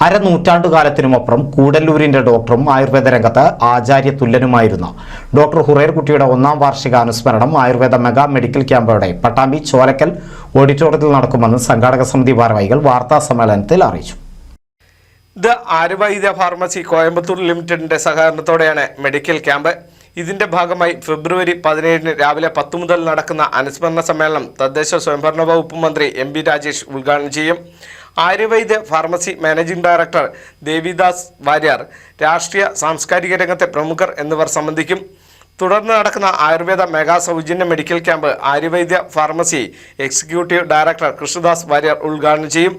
അരനൂറ്റാണ്ടുകാലത്തിനുമപ്പുറം കൂടല്ലൂരിന്റെ ഡോക്ടറും ആയുർവേദ രംഗത്ത് ആചാര്യതുല്യനുമായിരുന്ന ഡോക്ടർ ഹുറൈർകുട്ടിയുടെ 1ാം വാർഷിക അനുസ്മരണം ആയുർവേദ മെഗാ മെഡിക്കൽ ക്യാമ്പോടെ പട്ടാമ്പി ചോലക്കൽ ഓഡിറ്റോറിയത്തിൽ നടക്കുമെന്ന് സംഘാടക സമിതി ഭാരവാഹികൾ വാർത്താ സമ്മേളനത്തിൽ അറിയിച്ചു. ദ ആര്യവൈദ്യ ഫാർമസി കോയമ്പത്തൂർ ലിമിറ്റഡിന്റെ സഹകരണത്തോടെയാണ് മെഡിക്കൽ ക്യാമ്പ്. ഇതിന്റെ ഭാഗമായി ഫെബ്രുവരി 17 രാവിലെ 10 മുതൽ നടക്കുന്ന അനുസ്മരണ സമ്മേളനം തദ്ദേശ സ്വയംഭരണ വകുപ്പ് മന്ത്രി എം.ബി. രാജേഷ് ഉദ്ഘാടനം ചെയ്യും. Aryavaidya pharmacy managing director Devidas Warrier, രാഷ്ട്രീയ സാംസ്കാരിക രംഗത്തെ പ്രമുഖർ എന്നിവർ സംബന്ധിക്കും. തുടർന്ന് നടക്കുന്ന ആയുർവേദ മെഗാ സൗജന്യ medical camp Aryavaidya pharmacy executive director Krishnadas Warrier ഉദ്ഘാടനം ചെയ്യും.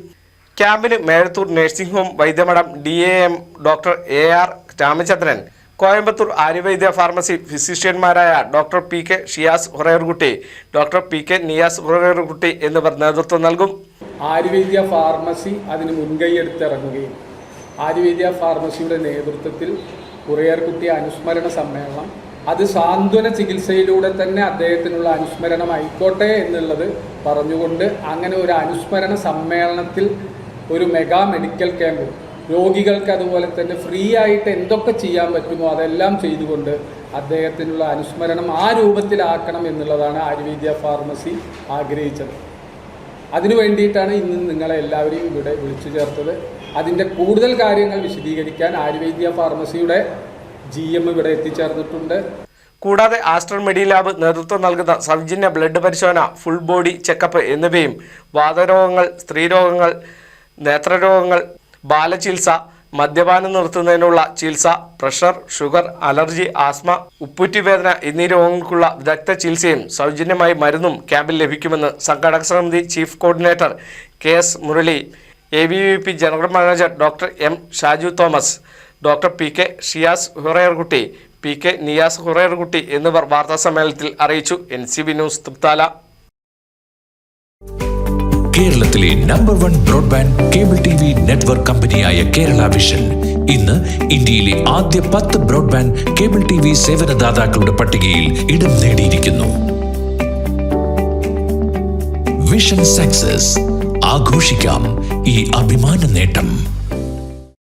ക്യാമ്പിന് Mezhathur nursing home Vaidyamadham DAM doctor AR Ramachandran, Coimbatore Aryavaidya pharmacy ഫിസിഷ്യന്മാരായ doctor PK Shiyas Huraikutty, doctor PK Niyas Huraikutty എന്നിവർ നേതൃത്വം നൽകും. ആര്യവൈദ്യ ഫാർമസി അതിന് മുൻകൈയെടുത്തിറങ്ങുകയും ആര്യവൈദ്യ ഫാർമസിയുടെ നേതൃത്വത്തിൽ ഹുറൈർകുട്ടി അനുസ്മരണ സമ്മേളനം അത് സാന്ത്വന ചികിത്സയിലൂടെ തന്നെ അദ്ദേഹത്തിനുള്ള അനുസ്മരണം ആയിക്കോട്ടെ എന്നുള്ളത് പറഞ്ഞുകൊണ്ട് അങ്ങനെ ഒരു അനുസ്മരണ സമ്മേളനത്തിൽ ഒരു മെഗാ മെഡിക്കൽ ക്യാമ്പ് രോഗികൾക്ക് അതുപോലെ തന്നെ ഫ്രീ ആയിട്ട് എന്തൊക്കെ ചെയ്യാൻ പറ്റുമോ അതെല്ലാം ചെയ്തുകൊണ്ട് അദ്ദേഹത്തിനുള്ള അനുസ്മരണം ആ രൂപത്തിലാക്കണം എന്നുള്ളതാണ് ആര്യവൈദ്യ ഫാർമസി ആഗ്രഹിച്ചത്. അതിനു വേണ്ടിയിട്ടാണ് ഇന്ന് നിങ്ങളെ എല്ലാവരെയും ഇവിടെ വിളിച്ചു ചേർത്തത്. അതിൻ്റെ കൂടുതൽ കാര്യങ്ങൾ വിശദീകരിക്കാൻ ആര്യവൈദ്യ ഫാർമസിയുടെ GM ഇവിടെ എത്തിച്ചേർന്നിട്ടുണ്ട്. കൂടാതെ ആസ്റ്റർ മെഡിലാബ് നേതൃത്വം നൽകുന്ന സൗജന്യ ബ്ലഡ് പരിശോധന, ഫുൾ ബോഡി ചെക്കപ്പ് എന്നിവയും വാതരോഗങ്ങൾ, സ്ത്രീരോഗങ്ങൾ, നേത്രരോഗങ്ങൾ, ബാലചികിത്സ, മദ്യപാനം നിർത്തുന്നതിനുള്ള ചികിത്സ, പ്രഷർ, ഷുഗർ, അലർജി, ആസ്മ, ഉപ്പൂറ്റിവേദന എന്നീ രോഗങ്ങൾക്കുള്ള വിദഗ്ധ ചികിത്സയും സൗജന്യമായി മരുന്നും ക്യാമ്പിൽ ലഭിക്കുമെന്ന് സംഘാടക സമിതി chief coordinator KS Murali, ABVP general manager doctor M Shaju Thomas, doctor PK Shiyas Huraikutty, PK Niyas Huraikutty എന്നിവർ വാർത്താസമ്മേളനത്തിൽ അറിയിച്ചു. NCB news Thrithala. കേരളത്തിലെ number 1 broadband cable TV network കമ്പനിയായ കേരള വിഷൻ ഇന്ന് ഇന്ത്യയിലെ ആദ്യ 10 ബ്രോഡ്ബാൻഡ് കേബിൾ TV സേവനദാതാക്കളുടെ പട്ടികയിൽ ഇടം നേടിയിരിക്കുന്നു. വിഷൻ സക്സസ്, ആഘോഷിക്കാം ഈ അഭിമാന നേട്ടം.